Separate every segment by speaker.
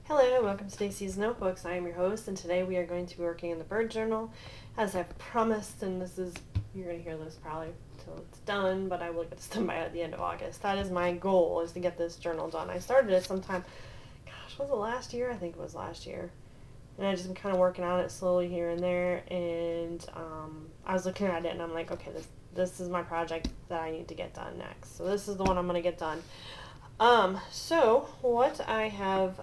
Speaker 1: Hello, welcome to Nixies Notebooks. I am your host, and today we are going to be working in the bird journal, as I've promised, and you're going to hear this probably until it's done, but I will get this done by the end of August. That is my goal, is to get this journal done. I started it sometime, was it last year? I think it was last year. And I just been kind of working on it slowly here and there, and I was looking at it, and I'm like, okay, this is my project that I need to get done next. So this is the one I'm going to get done. So what I have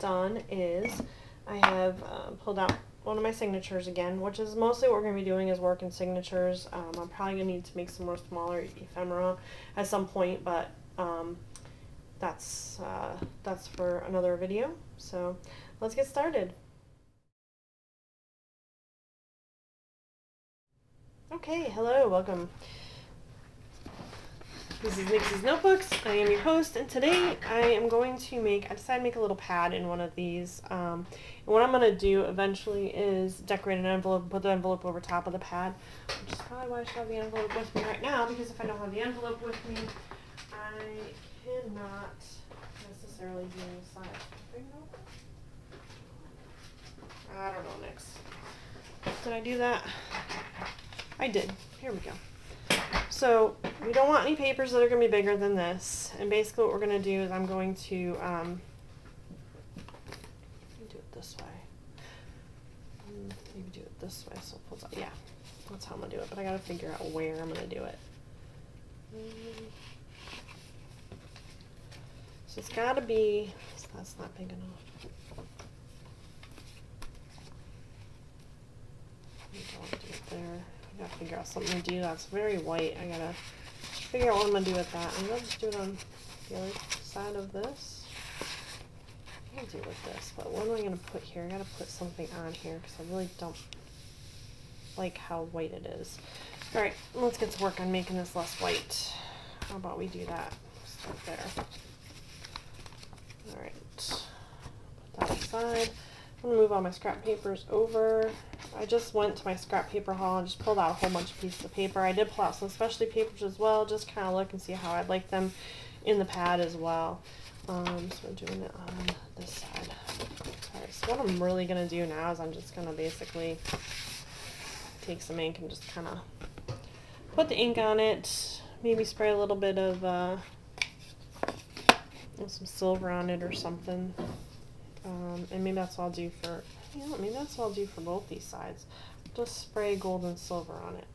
Speaker 1: done is I have pulled out one of my signatures again, which is mostly what we're going to be doing is work in signatures. I'm probably going to need to make some more smaller ephemera at some point, but that's for another video. So let's get started. Okay, hello, welcome. This is Nixies Notebooks. I am your host, and today I am going to I decided to make a little pad in one of these. And what I'm going to do eventually is decorate an envelope and put the envelope over top of the pad, which is probably why I should have the envelope with me right now, because if I don't have the envelope with me, I cannot necessarily do the side. I don't know, Nix. Did I do that? I did. Here we go. So we don't want any papers that are going to be bigger than this, and basically what we're going to do is I'm going to do it this way. Maybe do it this way so it pulls out. Yeah, that's how I'm going to do it, but I got to figure out where I'm going to do it. So it's got to be, so that's not big enough. I'll do it there. I gotta figure out something to do. That's very white. I gotta figure out what I'm gonna do with that. I'm gonna just do it on the other side of this. I'll do it with this, but what am I gonna put here? I gotta put something on here because I really don't like how white it is. Alright, let's get to work on making this less white. How about we do that? Start there. Alright, put that aside. I'm going to move all my scrap papers over. I just went to my scrap paper haul and just pulled out a whole bunch of pieces of paper. I did pull out some specialty papers as well, just kind of look and see how I'd like them in the pad as well. So we're doing it on this side. Alright, so what I'm really going to do now is I'm just going to basically take some ink and just kind of put the ink on it, maybe spray a little bit of some silver on it or something. And maybe that's what I'll do for, maybe that's what I'll do for both these sides. Just spray gold and silver on it.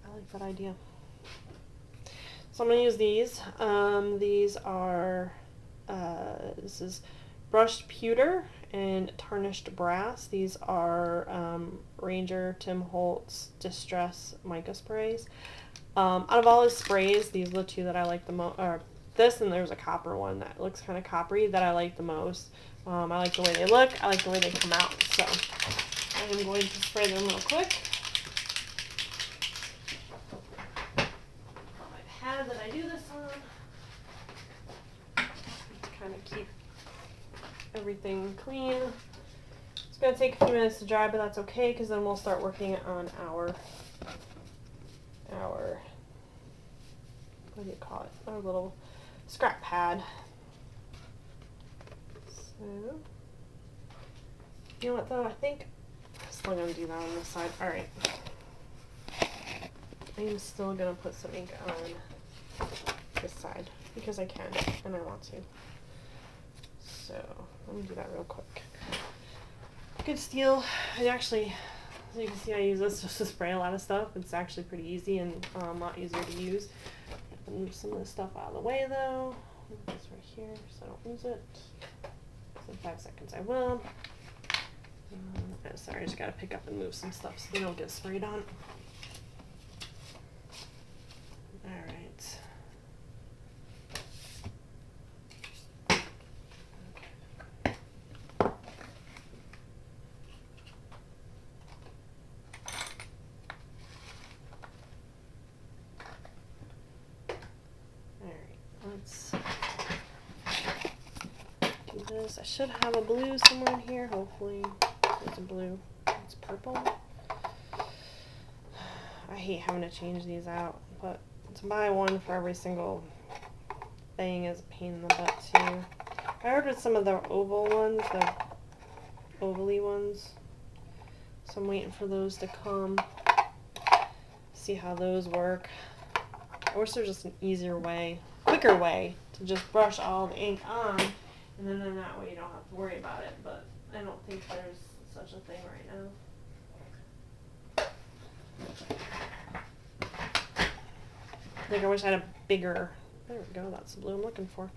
Speaker 1: I like that idea. So I'm going to use these. These are, this is brushed pewter and tarnished brass. These are Ranger Tim Holtz Distress mica sprays. Out of all his sprays, these are the two that I like the most. This, and there's a copper one that looks kind of coppery that I like the most. I like the way they look. I like the way they come out. So I am going to spray them real quick. My pad that I do this on to kind of keep everything clean. It's going to take a few minutes to dry, but that's okay because then we'll start working on our what do you call it? Our little scrap pad. So, you know what though, I think I'm still going to do that on this side. Alright. I'm still going to put some ink on this side because I can and I want to. So, let me do that real quick. Good steel. I actually, as you can see, I use this just to spray a lot of stuff. It's actually pretty easy and a lot easier to use. Move some of this stuff out of the way though. Move this right here so I don't lose it. So in 5 seconds I will. Sorry, I just gotta pick up and move some stuff so they don't get sprayed on. Alright. Let's do this. I should have a blue somewhere in here. Hopefully there's a blue. It's purple. I hate having to change these out, but to buy one for every single thing is a pain in the butt too. I ordered some of the oval ones, the ovally ones. So I'm waiting for those to come. See how those work. I wish there's just an easier way, quicker way to just brush all the ink on, and then that way you don't have to worry about it, but I don't think there's such a thing right now. I think I wish I had a bigger, there we go, that's the blue I'm looking for.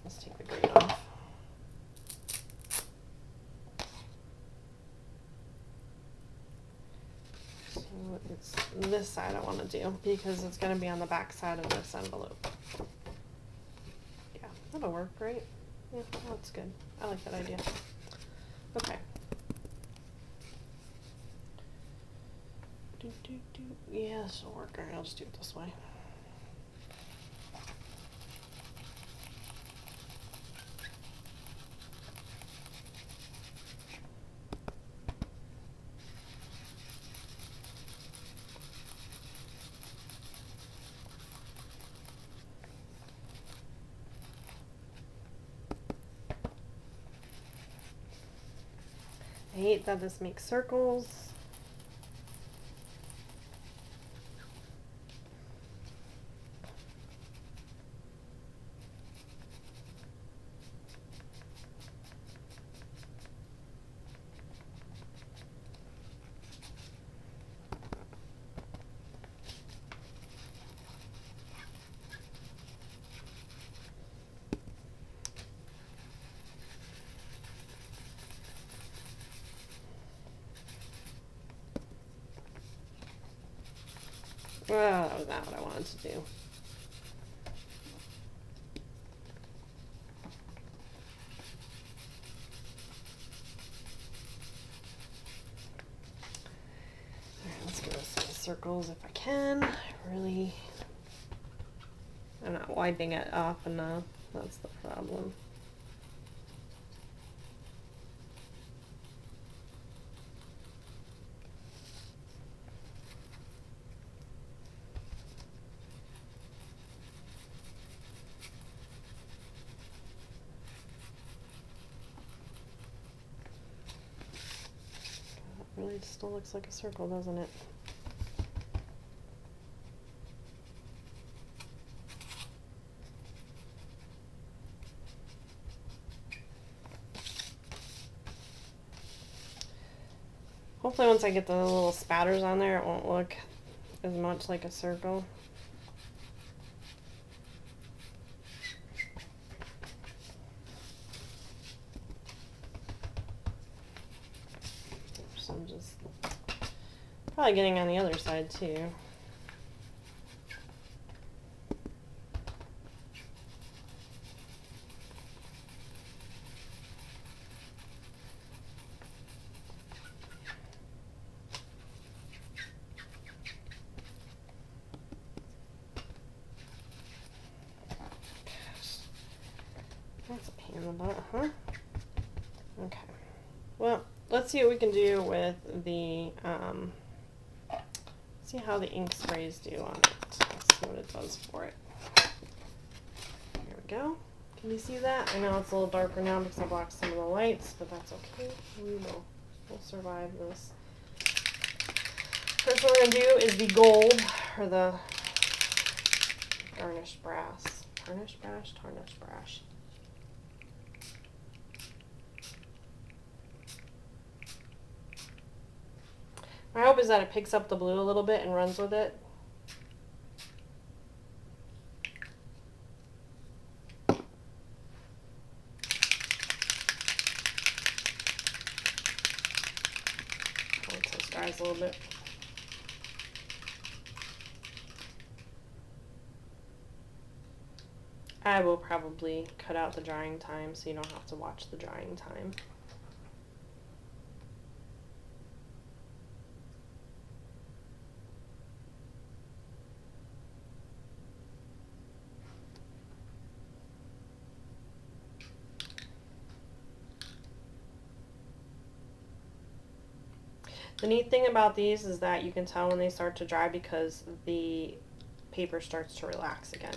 Speaker 1: Let's take the green off. So it's this side I want to do because it's going to be on the back side of this envelope. Yeah, that'll work, right? Yeah, that's good. I like that idea. Okay. Yeah, this will work. Alright, I'll just do it this way. I hate that this makes circles. Well, that was not what I wanted to do. Alright, let's go with some circles if I can. I'm not wiping it off enough. That's the problem. Really still looks like a circle, doesn't it? Hopefully once I get the little spatters on there, it won't look as much like a circle. So I'm just probably getting on the other side too. That's a pain in the butt, huh? Okay. Well, let's see what we can do with the, see how the ink sprays do on it. Let's see what it does for it. Here we go. Can you see that? I know it's a little darker now because I blocked some of the lights, but that's okay. We'll survive this. First one we're going to do is the gold, or the tarnished brass. Tarnished brass? Tarnished brass. My hope is that it picks up the blue a little bit and runs with it. Once this dries a little bit. I will probably cut out the drying time so you don't have to watch the drying time. The neat thing about these is that you can tell when they start to dry because the paper starts to relax again.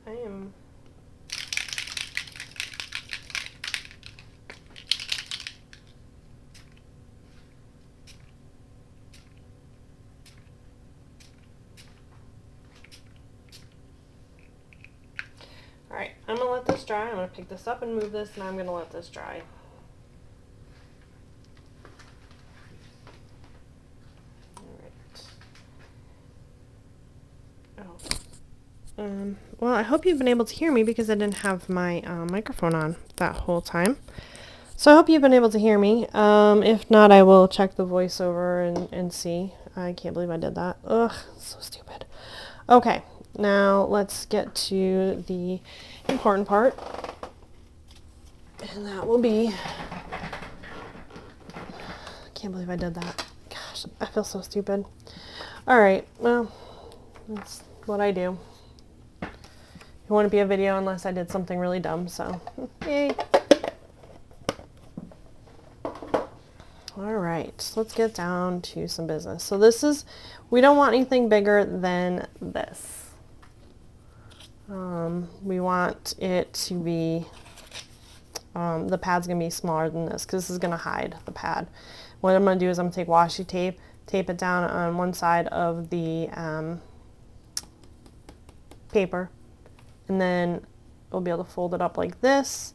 Speaker 1: I am Alright, I'm going to let this dry. I'm going to pick this up and move this, and I'm going to let this dry. Well, I hope you've been able to hear me because I didn't have my microphone on that whole time. So I hope you've been able to hear me. If not, I will check the voiceover and see. I can't believe I did that. Ugh, so stupid. Okay, now let's get to the important part. And that will be... I can't believe I did that. Gosh, I feel so stupid. Alright, well, that's what I do. It wouldn't be a video unless I did something really dumb, so yay. Alright, let's get down to some business. So this is, we don't want anything bigger than this. We want it to be, the pad's going to be smaller than this because this is going to hide the pad. What I'm going to do is I'm going to take washi tape, tape it down on one side of the paper, and then we'll be able to fold it up like this,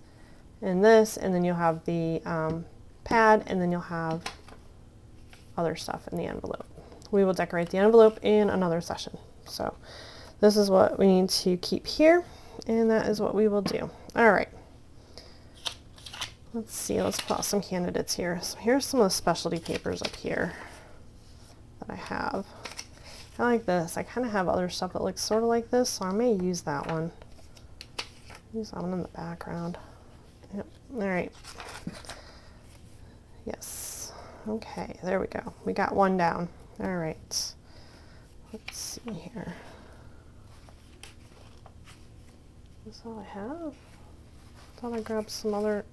Speaker 1: and then you'll have the pad, and then you'll have other stuff in the envelope. We will decorate the envelope in another session. So this is what we need to keep here, and that is what we will do. All right. Let's see, let's put out some candidates here. So here's some of the specialty papers up here that I have. I like this. I kind of have other stuff that looks sort of like this, so I may use that one. Use that one in the background. Yep. All right. Yes. Okay, there we go. We got one down. All right. Let's see here. Is this all I have? Thought I grabbed some other...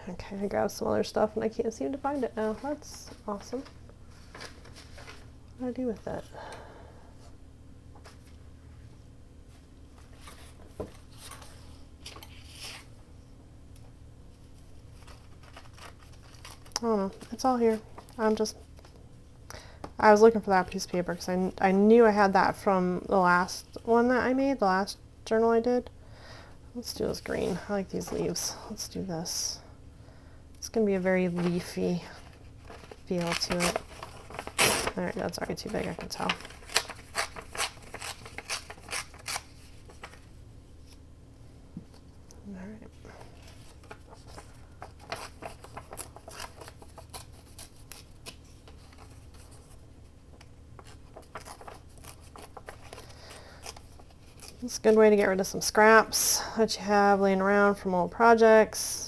Speaker 1: Okay, I grabbed some other stuff and I can't seem to find it now. That's awesome. What do I do with it? I don't know. It's all here. I was looking for that piece of paper because I knew I had that from the last one that I made, the last journal I did. Let's do this green. I like these leaves. Let's do this. It's going to be a very leafy feel to it. Alright, that's already too big, I can tell. Alright. It's a good way to get rid of some scraps that you have laying around from old projects.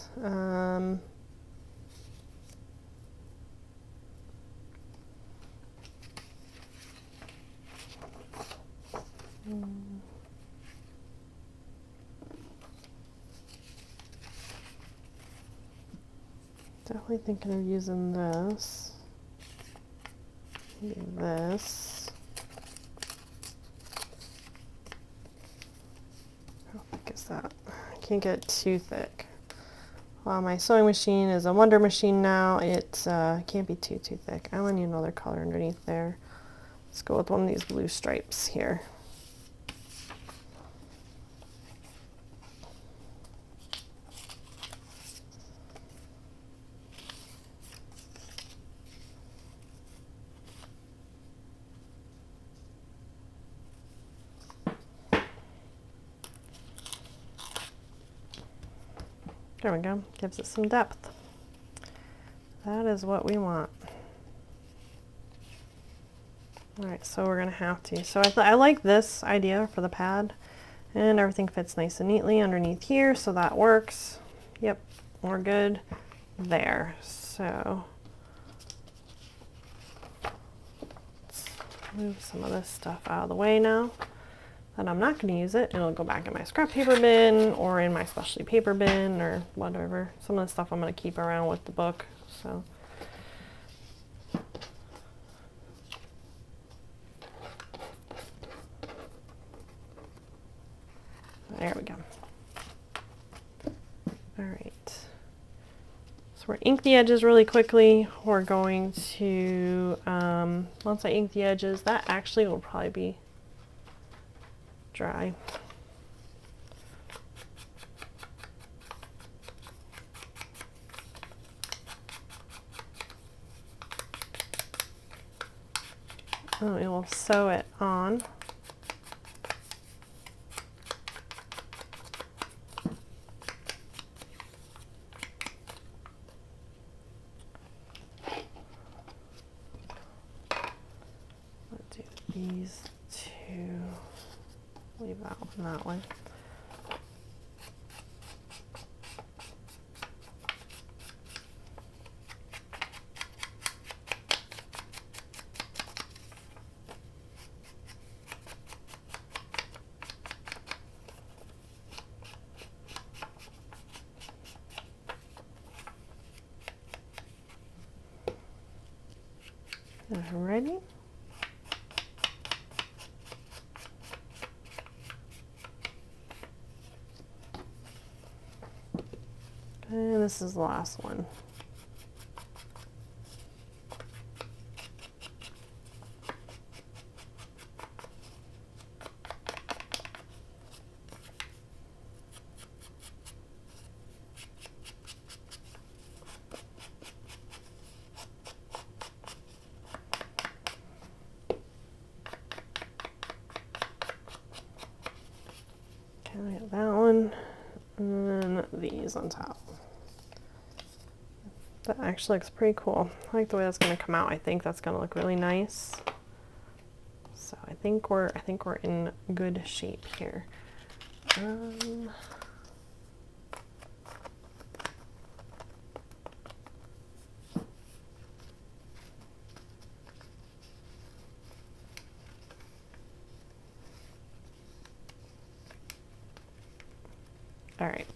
Speaker 1: Definitely thinking of using this. Maybe this. How thick is that? I can't get it too thick. Well, my sewing machine is a Wonder machine now. It can't be too thick. I only need another color underneath there. Let's go with one of these blue stripes here. There we go. Gives it some depth. That is what we want. Alright, so we're going to have to. So I like this idea for the pad. And everything fits nice and neatly underneath here, so that works. Yep, we're good there. So let's move some of this stuff out of the way now. And I'm not going to use it. It'll go back in my scrap paper bin or in my specialty paper bin or whatever. Some of the stuff I'm going to keep around with the book. So There we go. All right. So we're ink the edges really quickly. We're going to, once I ink the edges, that actually will probably be dry. Oh, it will sew it on. Let's do these two. Leave that one that way. Alrighty. And this is the last one. I got that one, and then these on top. That actually looks pretty cool. I like the way that's going to come out. I think that's going to look really nice. So I think we're in good shape here. All right,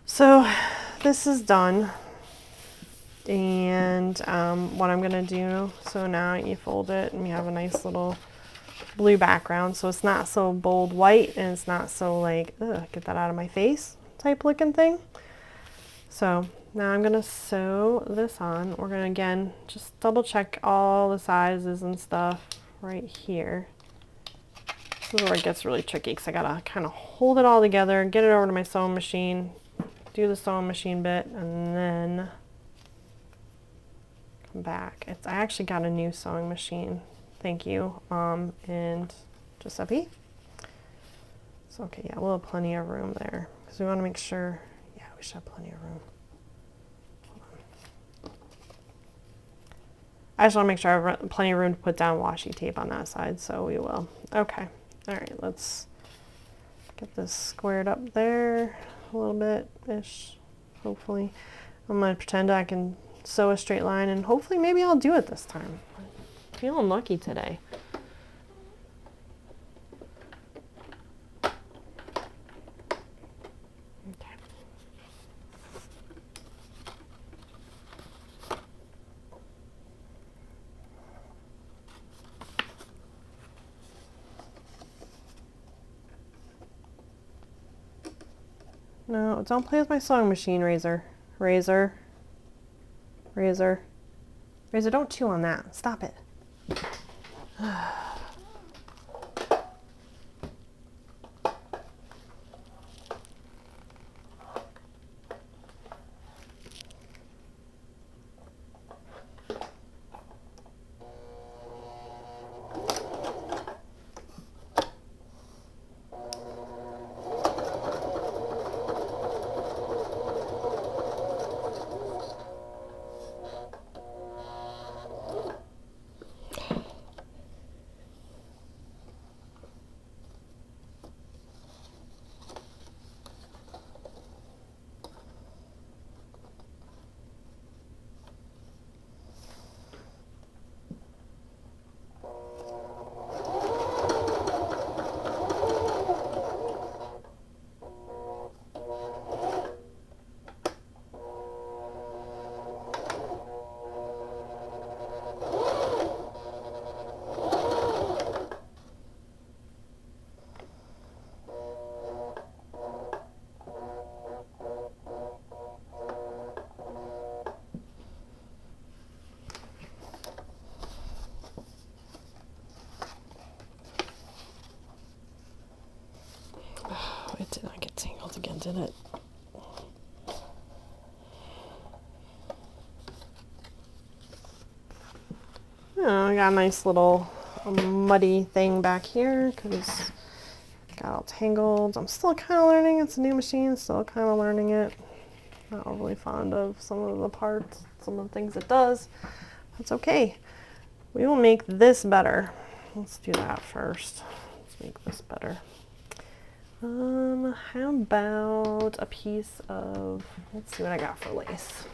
Speaker 1: so this is done, and what I'm gonna do, so now you fold it and you have a nice little blue background, so it's not so bold white and it's not so like, ugh, get that out of my face type looking thing. So now I'm gonna sew this on. We're gonna again just double check all the sizes and stuff right here. This is where it gets really tricky because I gotta kind of hold it all together, get it over to my sewing machine, do the sewing machine bit, and then come back. I actually got a new sewing machine. Thank you, and Giuseppe. So okay, yeah, we'll have plenty of room there because we want to make sure. Yeah, we should have plenty of room. I just want to make sure I have plenty of room to put down washi tape on that side, so we will. Okay. All right, let's get this squared up there a little bit-ish, hopefully. I'm going to pretend I can sew a straight line, and hopefully maybe I'll do it this time. I'm feeling lucky today. Okay. No, don't play with my sewing machine, Razor. Razor. Razor. Razor, don't chew on that. Stop it. did it. Oh, I got a nice little muddy thing back here because it got all tangled. I'm still kind of learning. It's a new machine, still kind of learning it. Not overly fond of some of the parts, some of the things it does. That's okay. We will make this better. Let's do that first. Let's make this better. How about a piece of, let's see what I got for lace.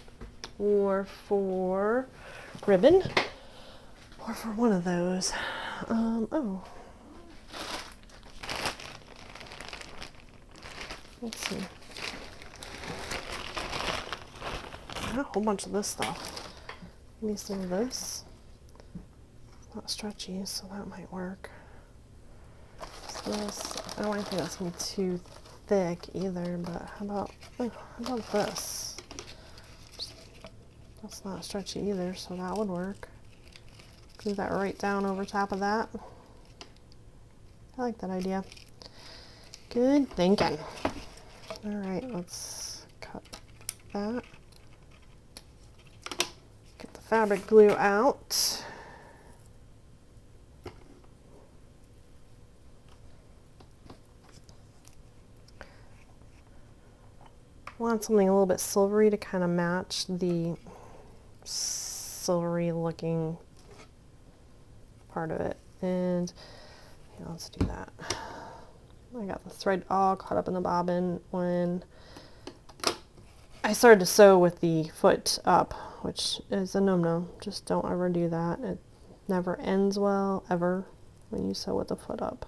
Speaker 1: Or for ribbon. Or for one of those. Oh. Let's see. I got a whole bunch of this stuff. Maybe some of this. It's not stretchy, so that might work. This, I don't think that's gonna be too thick either, but how about this? That's not stretchy either, so that would work. Glue that right down over top of that. I like that idea. Good thinking. All right, let's cut that. Get the fabric glue out. Want something a little bit silvery to kind of match the silvery looking part of it. And yeah, let's do that. I got the thread all caught up in the bobbin when I started to sew with the foot up, which is a no-no. Just don't ever do that. It never ends well, ever, when you sew with the foot up.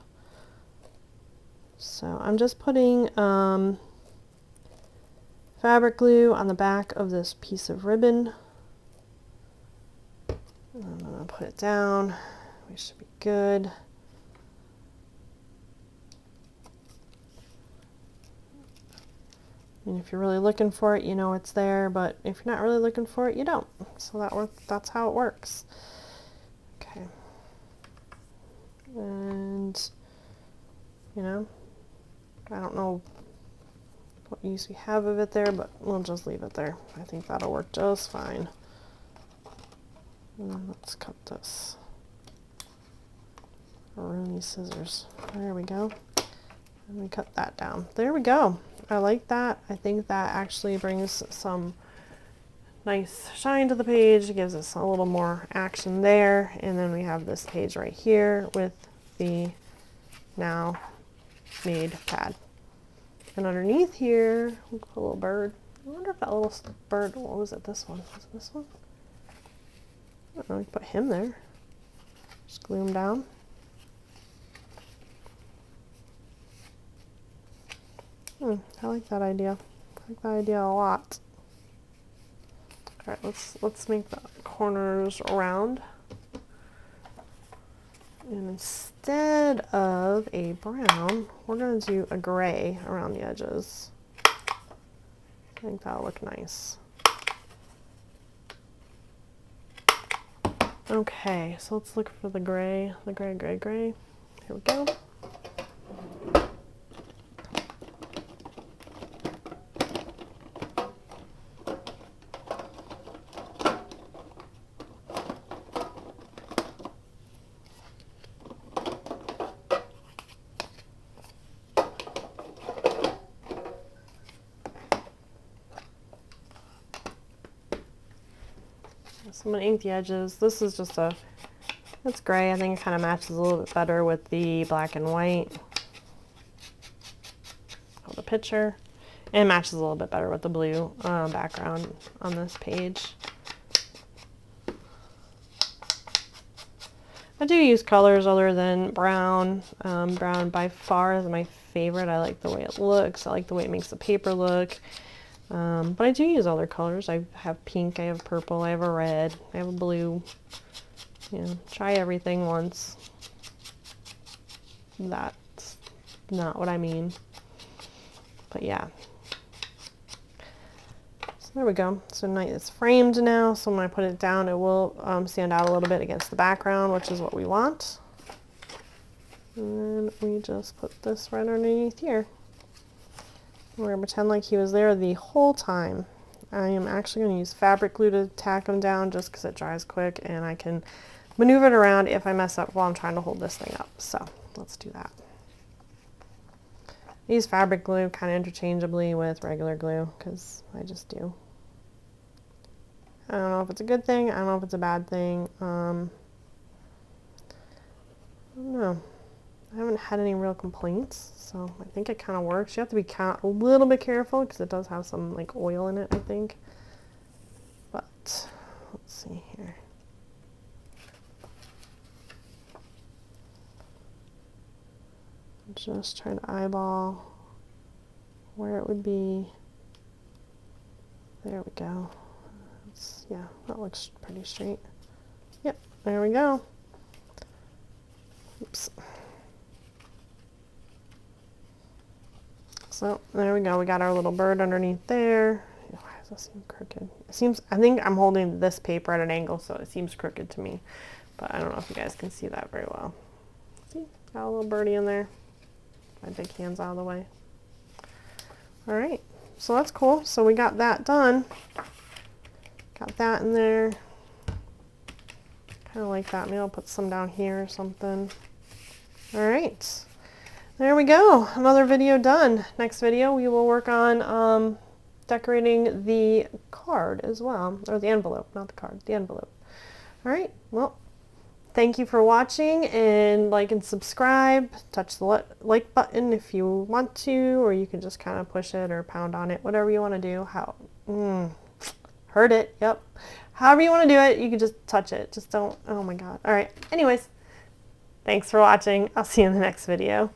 Speaker 1: So I'm just putting fabric glue on the back of this piece of ribbon. And I'm going to put it down. We should be good. And if you're really looking for it, you know it's there, but if you're not really looking for it, you don't. So that's how it works. Okay. And, you know, I don't know what use we have of it there, but we'll just leave it there. I think that'll work just fine. And then let's cut this. Rooney scissors. There we go. And we cut that down. There we go. I like that. I think that actually brings some nice shine to the page. It gives us a little more action there. And then we have this page right here with the now made pad. And underneath here, we'll put a little bird. I wonder if that little bird, what was it, this one? Was it this one? I don't know, we can put him there. Just glue him down. I like that idea. I like that idea a lot. Alright, let's make the corners round. And instead of a brown, we're going to do a gray around the edges. I think that'll look nice. Okay, so let's look for the gray, gray. Here we go. So I'm going to ink the edges. This is just it's gray. I think it kind of matches a little bit better with the black and white of the picture. And it matches a little bit better with the blue background on this page. I do use colors other than brown. Brown by far is my favorite. I like the way it looks. I like the way it makes the paper look. But I do use other colors. I have pink, I have purple, I have a red, I have a blue. You know, try everything once. That's not what I mean. But yeah. So there we go. So it's framed now, so when I put it down, it will stand out a little bit against the background, which is what we want. And then we just put this right underneath here. We're going to pretend like he was there the whole time. I am actually going to use fabric glue to tack him down just because it dries quick and I can maneuver it around if I mess up while I'm trying to hold this thing up. So let's do that. I use fabric glue kind of interchangeably with regular glue because I just do. I don't know if it's a good thing. I don't know if it's a bad thing. I don't know. I haven't had any real complaints, so I think it kind of works. You have to be a little bit careful because it does have some like oil in it, I think. But let's see here. I'm just trying to eyeball where it would be. There we go. Yeah, that looks pretty straight. Yep, there we go. Oops. So there we go. We got our little bird underneath there. Why does that seem crooked? It seems, I think I'm holding this paper at an angle, so it seems crooked to me. But I don't know if you guys can see that very well. See, got a little birdie in there. My big hand's out of the way. All right, so that's cool. So we got that done. Got that in there. Kind of like that. Maybe I'll put some down here or something. All right. There we go. Another video done. Next video we will work on decorating the card as well. Or the envelope, not the card, the envelope. All right. Well, thank you for watching, and like and subscribe. Touch the like button if you want to, or you can just kind of push it or pound on it, whatever you want to do. Heard it. Yep. However you want to do it, you can just touch it. Just don't. Oh my God. All right. Anyways, thanks for watching. I'll see you in the next video.